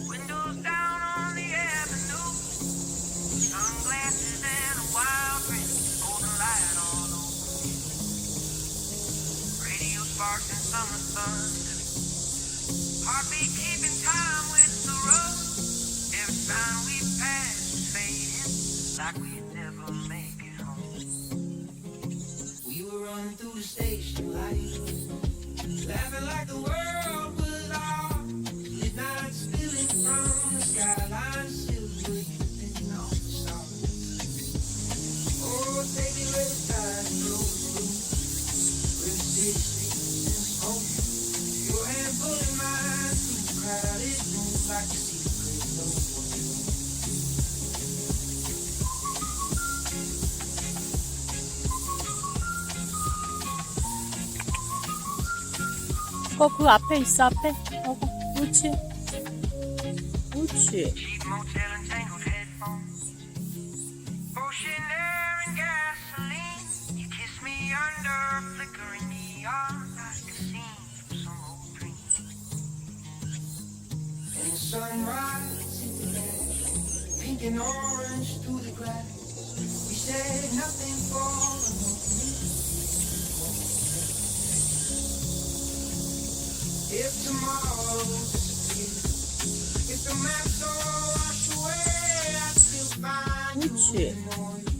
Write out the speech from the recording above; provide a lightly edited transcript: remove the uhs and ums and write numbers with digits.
Windows down on the avenue, sunglasses and a wild grin, golden light all over. Radio sparks and summer thunder, heartbeat keeping time with the road. Every sign we pass is fading, like we'd never make it home. We were running through the station lights, laughing like the world was ours. Midnight spilling from the skyline, silver dripping off the stars. Oh, take me where the tide flows through, where the city sleeps in smoke. Your hand pulling mine through the crowded room like a secret no one knows. 그 앞에 있어, 앞에. 그렇지. 그렇지. Cheap motel and tangled headphones, ocean air and gasoline. You kiss me under a flickering neon like a scene from some old dream. And the sunrise in the air, pink and orange through the grass. We said nothing for a moment. If tomorrow disappears, if the maps all wash away, I still find you 그렇지. in the noise.